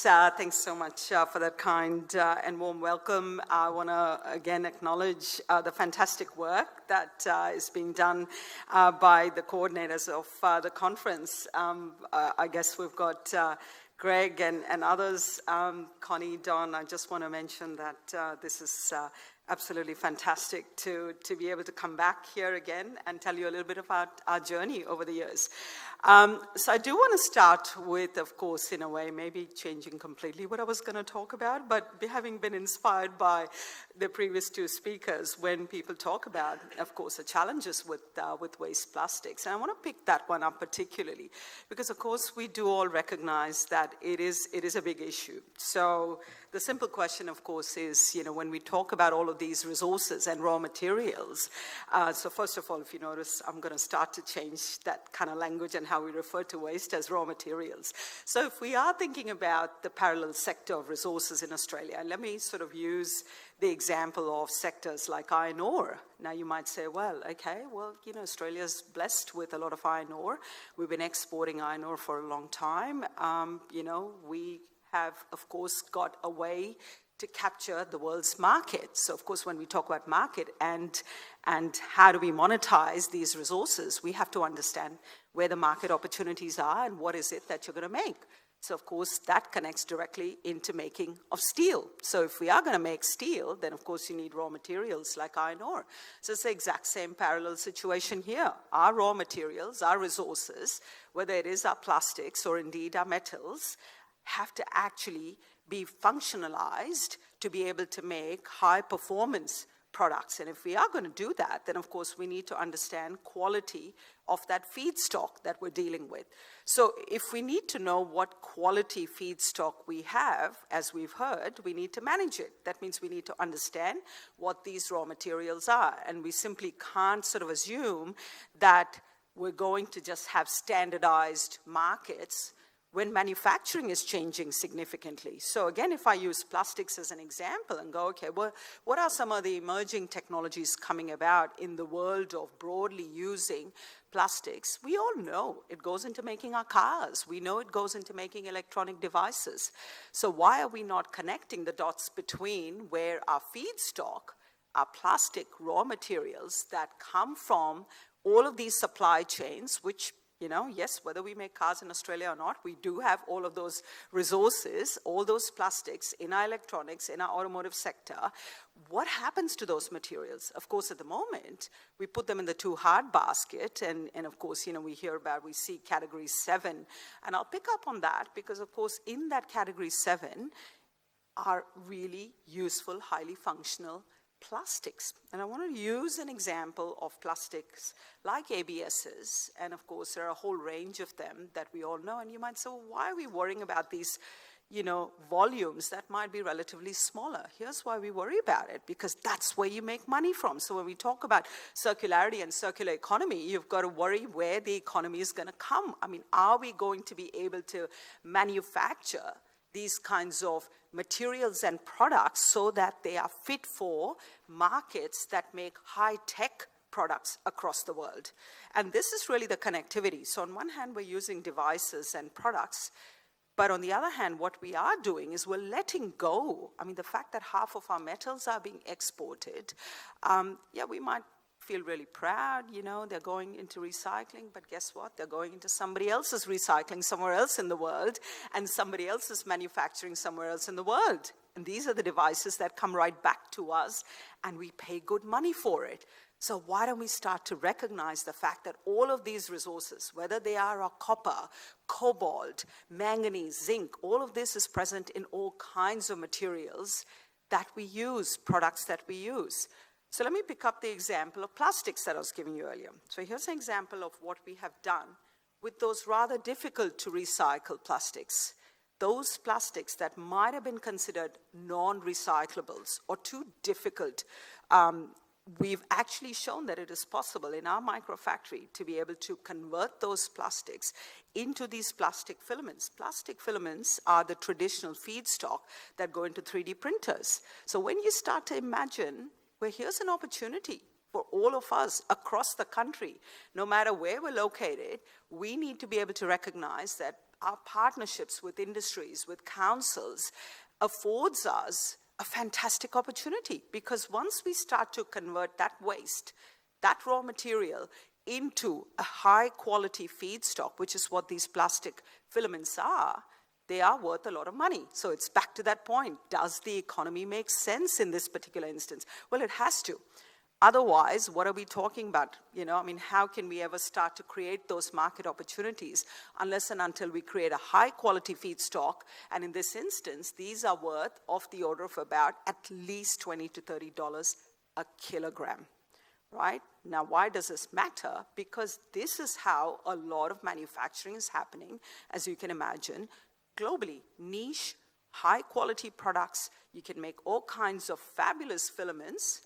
Thanks so much for that kind and warm welcome. I want to again acknowledge the fantastic work that is being done by the coordinators of the conference. I guess we've got Greg and others. Connie, Don, I just want to mention that this is absolutely fantastic to be able to come back here again and tell you a little bit about our journey over the years. So I do want to start with, of course, in a way, maybe changing completely what I was going to talk about, but having been inspired by the previous two speakers when people talk about, of course, the challenges with waste plastics. And I want to pick that one up particularly because, of course, we do all recognize that it is a big issue. So the simple question, of course, is, when we talk about all of these resources and raw materials, so first of all, if you notice, I'm going to start to change that kind of language and how we refer to waste as raw materials. So if we are thinking about the parallel sector of resources in Australia, and let me sort of use the example of sectors like iron ore. Now you might say, well, Australia's blessed with a lot of iron ore. We've been exporting iron ore for a long time. We have, of course, got a way to capture the world's market. So, of course, when we talk about market and how do we monetize these resources, we have to understand where the market opportunities are and what is it that you're going to make. So, of course, that connects directly into making of steel. So if we are going to make steel, then, of course, you need raw materials like iron ore. So it's the exact same parallel situation here. Our raw materials, our resources, whether it is our plastics or indeed our metals, have to actually be functionalized to be able to make high-performance products. And if we are going to do that, then, of course, we need to understand quality of that feedstock that we're dealing with. So if we need to know what quality feedstock we have, as we've heard, we need to manage it. That means we need to understand what these raw materials are. And we simply can't sort of assume that we're going to just have standardized markets when manufacturing is changing significantly. So again, if I use plastics as an example and go, okay, well, what are some of the emerging technologies coming about in the world of broadly using plastics? We all know it goes into making our cars. We know it goes into making electronic devices. So why are we not connecting the dots between where our feedstock, our plastic raw materials that come from all of these supply chains, which yes, whether we make cars in Australia or not, we do have all of those resources, all those plastics in our electronics, in our automotive sector. What happens to those materials? Of course, at the moment, we put them in the too hard basket. And of course, we see category 7. And I'll pick up on that because, of course, in that category 7 are really useful, highly functional plastics. And I want to use an example of plastics like ABSs. And of course, there are a whole range of them that we all know. And you might say, well, why are we worrying about these, volumes that might be relatively smaller? Here's why we worry about it, because that's where you make money from. So when we talk about circularity and circular economy, you've got to worry where the economy is going to come. I mean, are we going to be able to manufacture these kinds of materials and products so that they are fit for markets that make high-tech products across the world? And this is really the connectivity. So on one hand, we're using devices and products, but on the other hand, what we are doing is we're letting go. I mean, the fact that half of our metals are being exported, we might feel really proud, they're going into recycling, but guess what? They're going into somebody else's recycling somewhere else in the world, and somebody else's manufacturing somewhere else in the world. And these are the devices that come right back to us, and we pay good money for it. So why don't we start to recognize the fact that all of these resources, whether they are our copper, cobalt, manganese, zinc, all of this is present in all kinds of materials that we use, products that we use. So let me pick up the example of plastics that I was giving you earlier. So here's an example of what we have done with those rather difficult to recycle plastics. Those plastics that might have been considered non-recyclables or too difficult, we've actually shown that it is possible in our microfactory to be able to convert those plastics into these plastic filaments. Plastic filaments are the traditional feedstock that go into 3D printers. So when you start to imagine, well, here's an opportunity for all of us across the country, no matter where we're located, we need to be able to recognize that our partnerships with industries, with councils, affords us a fantastic opportunity, because once we start to convert that waste, that raw material, into a high quality feedstock, which is what these plastic filaments are, they are worth a lot of money. So it's back to that point. Does the economy make sense in this particular instance? Well, it has to. Otherwise, what are we talking about? How can we ever start to create those market opportunities unless and until we create a high quality feedstock? And in this instance, these are worth of the order of about at least $20 to $30 a kilogram, right? Now, why does this matter? Because this is how a lot of manufacturing is happening, as you can imagine, globally. Niche, high quality products. You can make all kinds of fabulous filaments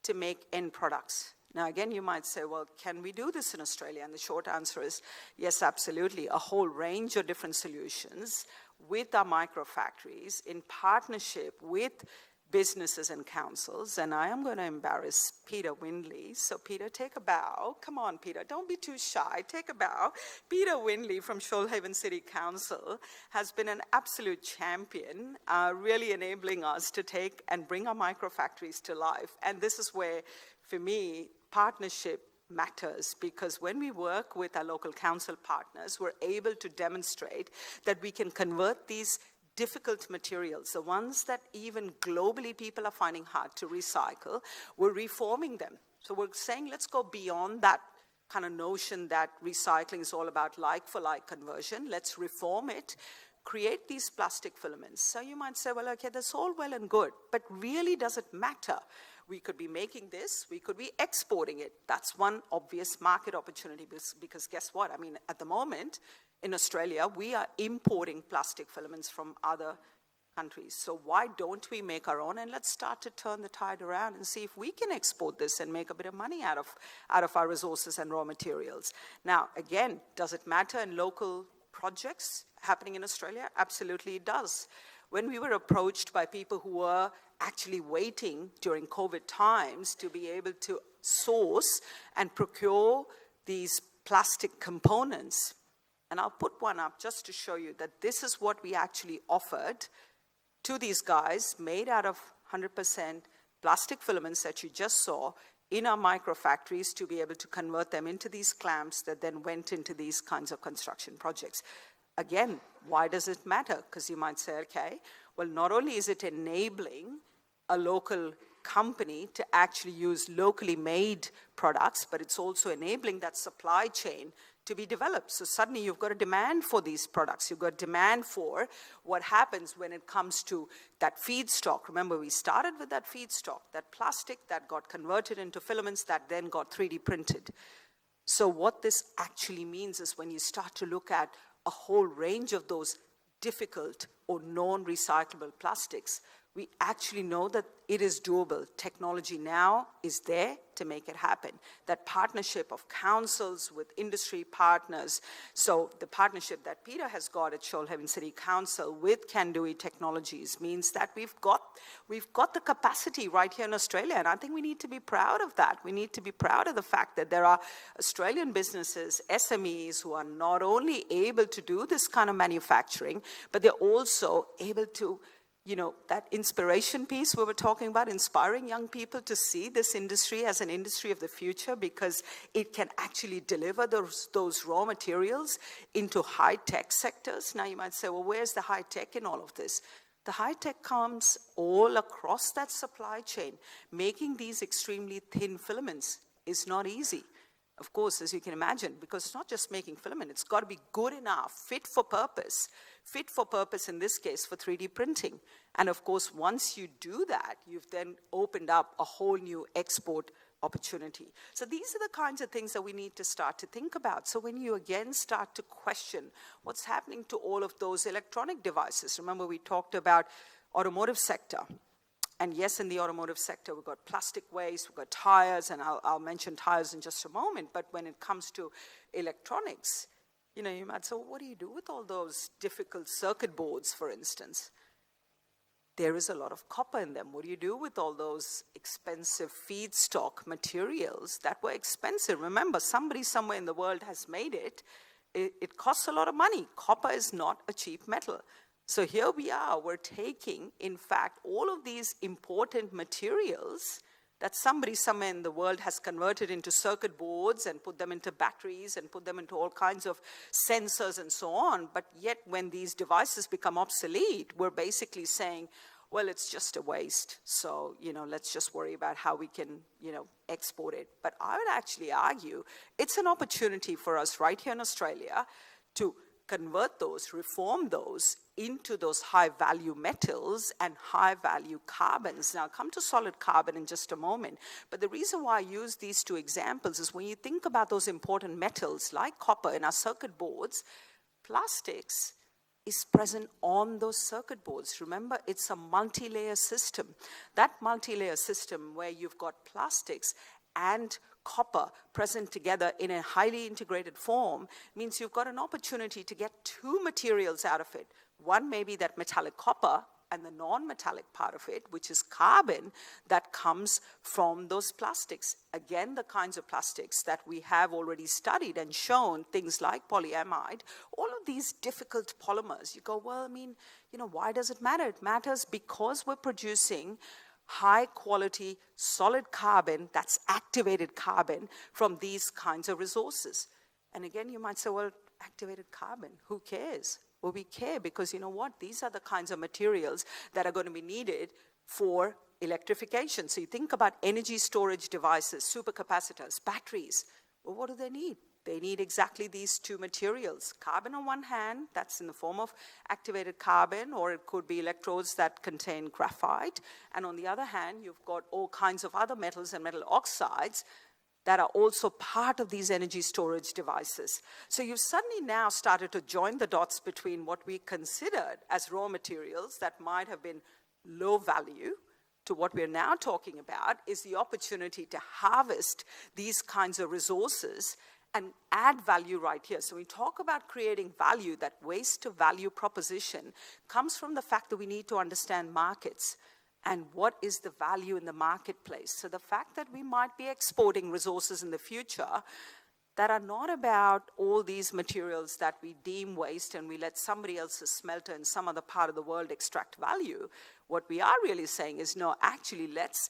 to make end products. Now, again, you might say, well, can we do this in Australia? And the short answer is yes, absolutely. A whole range of different solutions with our microfactories in partnership with businesses and councils. And I am going to embarrass Peter Windley. So Peter, take a bow. Come on, Peter, don't be too shy. Take a bow. Peter Windley from Shoalhaven City Council has been an absolute champion, really enabling us to take and bring our microfactories to life. And this is where, for me, partnership matters, because when we work with our local council partners, we're able to demonstrate that we can convert these difficult materials, the ones that even globally people are finding hard to recycle, we're reforming them. So we're saying, let's go beyond that kind of notion that recycling is all about like-for-like conversion. Let's reform it, create these plastic filaments. So you might say, well, okay, that's all well and good, but really does it matter? We could be making this, we could be exporting it. That's one obvious market opportunity, because guess what? At the moment, in Australia, we are importing plastic filaments from other countries. So why don't we make our own? And let's start to turn the tide around and see if we can export this and make a bit of money out of our resources and raw materials. Now, again, does it matter in local projects happening in Australia? Absolutely it does. When we were approached by people who were actually waiting during COVID times to be able to source and procure these plastic components, and I'll put one up just to show you that this is what we actually offered to these guys, made out of 100% plastic filaments that you just saw in our microfactories, to be able to convert them into these clamps that then went into these kinds of construction projects. Again, why does it matter? Because you might say, okay, well, not only is it enabling a local company to actually use locally made products, but it's also enabling that supply chain to be developed. So suddenly you've got a demand for these products. You've got demand for what happens when it comes to that feedstock. Remember, we started with that feedstock, that plastic that got converted into filaments that then got 3D printed. So what this actually means is when you start to look at a whole range of those difficult or non-recyclable plastics, we actually know that it is doable. Technology now is there to make it happen. That partnership of councils with industry partners. So the partnership that Peter has got at Shoalhaven City Council with Kandui Technologies means that we've got the capacity right here in Australia, and I think we need to be proud of that. We need to be proud of the fact that there are Australian businesses, SMEs, who are not only able to do this kind of manufacturing, but they're also able to, that inspiration piece we were talking about, inspiring young people to see this industry as an industry of the future, because it can actually deliver those raw materials into high-tech sectors. Now you might say, well, where's the high-tech in all of this? The high-tech comes all across that supply chain. Making these extremely thin filaments is not easy. Of course, as you can imagine, because it's not just making filament, it's got to be good enough, fit for purpose in this case for 3D printing. And of course, once you do that, you've then opened up a whole new export opportunity. So these are the kinds of things that we need to start to think about. So when you again start to question what's happening to all of those electronic devices, remember we talked about automotive sector. And yes, in the automotive sector, we've got plastic waste, we've got tires, and I'll mention tires in just a moment. But when it comes to electronics, you might say, well, what do you do with all those difficult circuit boards, for instance? There is a lot of copper in them. What do you do with all those expensive feedstock materials that were expensive? Remember, somebody somewhere in the world has made it. it costs a lot of money. Copper is not a cheap metal. So here we are, we're taking, in fact, all of these important materials that somebody somewhere in the world has converted into circuit boards and put them into batteries and put them into all kinds of sensors and so on. But yet when these devices become obsolete, we're basically saying, well, it's just a waste. So, let's just worry about how we can, export it. But I would actually argue it's an opportunity for us right here in Australia to convert those, reform those into those high-value metals and high-value carbons. Now, I'll come to solid carbon in just a moment. But the reason why I use these two examples is when you think about those important metals like copper in our circuit boards, plastics is present on those circuit boards. Remember, it's a multi-layer system. That multi-layer system where you've got plastics and copper present together in a highly integrated form means you've got an opportunity to get two materials out of it. One may be that metallic copper and the non-metallic part of it, which is carbon, that comes from those plastics. Again, the kinds of plastics that we have already studied and shown, things like polyamide, all of these difficult polymers. You go, well, why does it matter? It matters because we're producing high quality solid carbon, that's activated carbon, from these kinds of resources. And again, you might say, well, activated carbon, who cares? Well, we care because you know what? These are the kinds of materials that are going to be needed for electrification. So you think about energy storage devices, supercapacitors, batteries. Well, what do they need? They need exactly these two materials. Carbon on one hand, that's in the form of activated carbon, or it could be electrodes that contain graphite. And on the other hand, you've got all kinds of other metals and metal oxides that are also part of these energy storage devices. So you've suddenly now started to join the dots between what we considered as raw materials that might have been low value to what we're now talking about is the opportunity to harvest these kinds of resources and add value right here. So we talk about creating value. That waste to value proposition comes from the fact that we need to understand markets and what is the value in the marketplace. So the fact that we might be exporting resources in the future that are not about all these materials that we deem waste and we let somebody else's smelter in some other part of the world extract value, what we are really saying is, no, actually, let's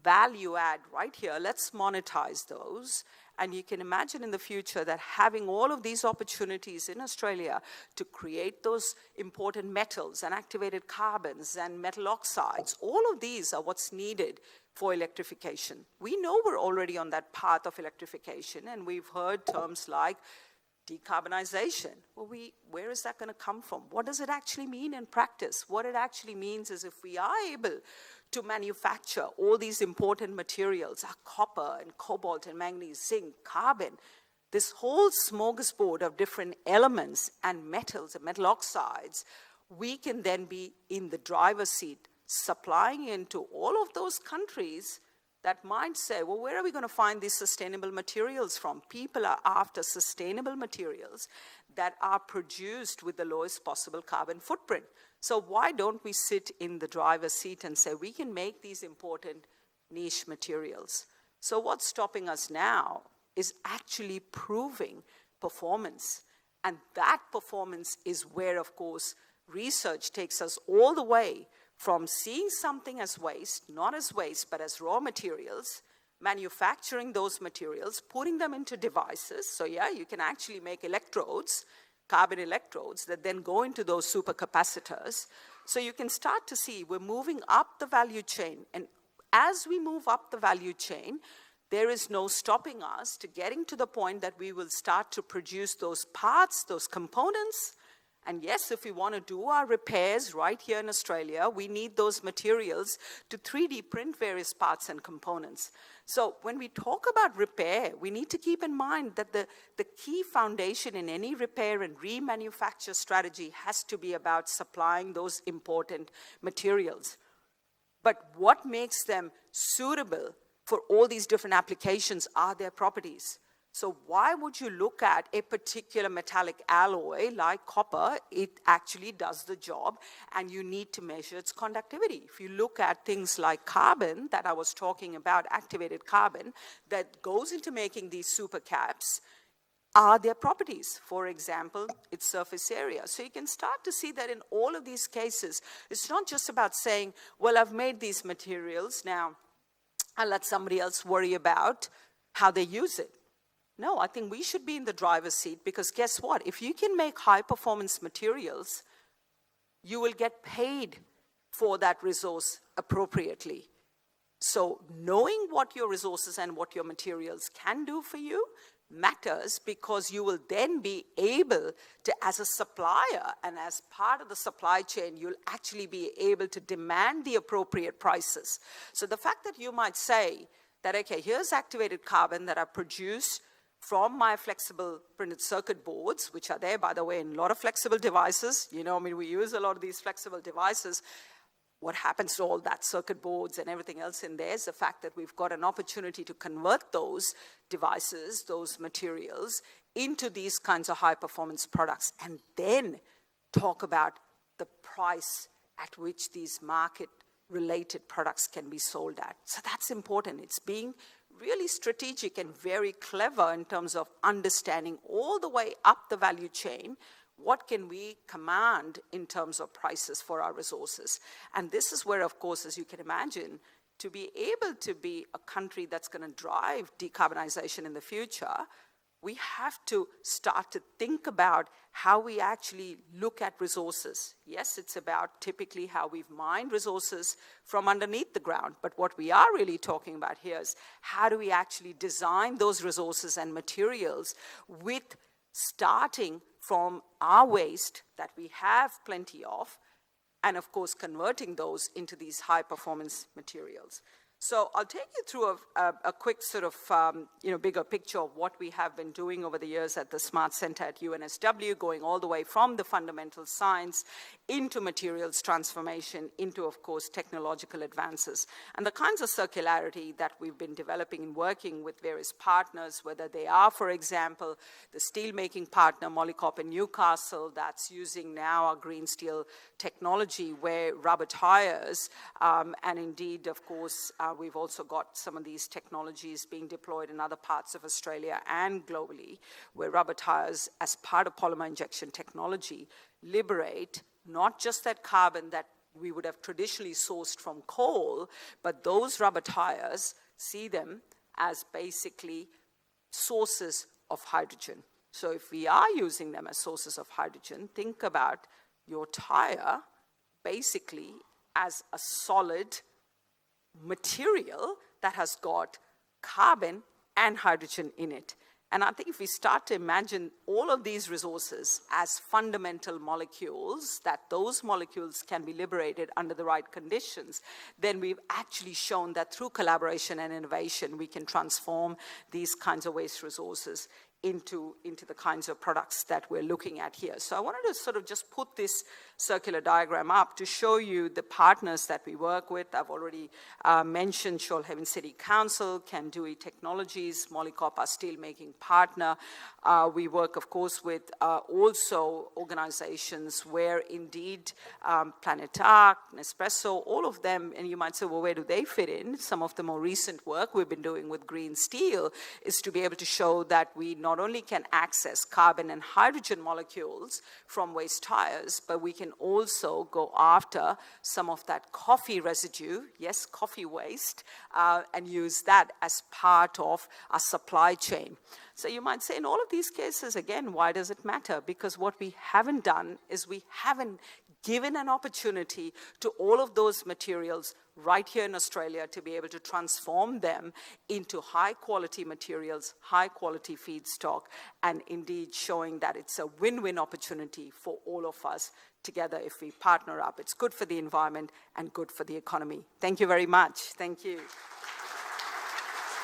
value add right here. Let's monetize those. And you can imagine in the future that having all of these opportunities in Australia to create those important metals and activated carbons and metal oxides, all of these are what's needed for electrification. We know we're already on that path of electrification, and we've heard terms like decarbonization. Well, where is that going to come from? What does it actually mean in practice? What it actually means is if we are able to manufacture all these important materials, our copper and cobalt and manganese, zinc, carbon, this whole smorgasbord of different elements and metals and metal oxides, we can then be in the driver's seat supplying into all of those countries that might say, well, where are we going to find these sustainable materials from? People are after sustainable materials that are produced with the lowest possible carbon footprint. So why don't we sit in the driver's seat and say, we can make these important niche materials? So what's stopping us now is actually proving performance. And that performance is where, of course, research takes us all the way from seeing something as waste, not as waste, but as raw materials, manufacturing those materials, putting them into devices. So yeah, you can actually make electrodes, carbon electrodes, that then go into those supercapacitors. So you can start to see we're moving up the value chain. And as we move up the value chain, there is no stopping us to getting to the point that we will start to produce those parts, those components. And yes, if we want to do our repairs right here in Australia, we need those materials to 3D print various parts and components. So when we talk about repair, we need to keep in mind that the key foundation in any repair and remanufacture strategy has to be about supplying those important materials. But what makes them suitable for all these different applications are their properties. So why would you look at a particular metallic alloy like copper? It actually does the job, and you need to measure its conductivity. If you look at things like carbon that I was talking about, activated carbon, that goes into making these supercaps, are their properties. For example, its surface area. So you can start to see that in all of these cases, it's not just about saying, well, I've made these materials, now I'll let somebody else worry about how they use it. No, I think we should be in the driver's seat, because guess what? If you can make high-performance materials, you will get paid for that resource appropriately. So knowing what your resources and what your materials can do for you matters, because you will then be able to, as a supplier and as part of the supply chain, you'll actually be able to demand the appropriate prices. So the fact that you might say that, okay, here's activated carbon that I produce from my flexible printed circuit boards, which are there, by the way, in a lot of flexible devices. You know, I mean, we use a lot of these flexible devices. What happens to all that circuit boards and everything else in there is the fact that we've got an opportunity to convert those devices, those materials, into these kinds of high-performance products, and then talk about the price at which these market-related products can be sold at. So that's important. It's being really strategic and very clever in terms of understanding all the way up the value chain what can we command in terms of prices for our resources. And this is where, of course, as you can imagine, to be able to be a country that's going to drive decarbonization in the future, we have to start to think about how we actually look at resources. Yes, it's about typically how we've mined resources from underneath the ground, but what we are really talking about here is how do we actually design those resources and materials with starting from our waste that we have plenty of, and of course converting those into these high-performance materials. So I'll take you through a quick sort of bigger picture of what we have been doing over the years at the Smart Center at UNSW, going all the way from the fundamental science into materials transformation, into, of course, technological advances. And the kinds of circularity that we've been developing and working with various partners, whether they are, for example, the steelmaking partner, Molycop in Newcastle, that's using now our green steel technology, where rubber tires, and indeed, of course, we've also got some of these technologies being deployed in other parts of Australia and globally, where rubber tires, as part of polymer injection technology, liberate not just that carbon that we would have traditionally sourced from coal, but those rubber tires, see them as basically sources of hydrogen. So if we are using them as sources of hydrogen, think about your tire basically as a solid material that has got carbon and hydrogen in it. And I think if we start to imagine all of these resources as fundamental molecules, that those molecules can be liberated under the right conditions, then we've actually shown that through collaboration and innovation, we can transform these kinds of waste resources into the kinds of products that we're looking at here. So I wanted to sort of just put this circular diagram up to show you the partners that we work with. I've already mentioned Shoalhaven City Council, Kandui Technologies, Molycop, our steelmaking partner. We work, of course, with also organizations where indeed Planet Arc, Nespresso, all of them, and you might say, well, where do they fit in? Some of the more recent work we've been doing with green steel is to be able to show that we not only can access carbon and hydrogen molecules from waste tires, but we can also go after some of that coffee residue, yes, coffee waste, and use that as part of our supply chain. So you might say in all of these cases, again, why does it matter? Because what we haven't done is we haven't given an opportunity to all of those materials right here in Australia to be able to transform them into high-quality materials, high-quality feedstock, and indeed showing that it's a win-win opportunity for all of us together if we partner up. It's good for the environment and good for the economy. Thank you very much. Thank you.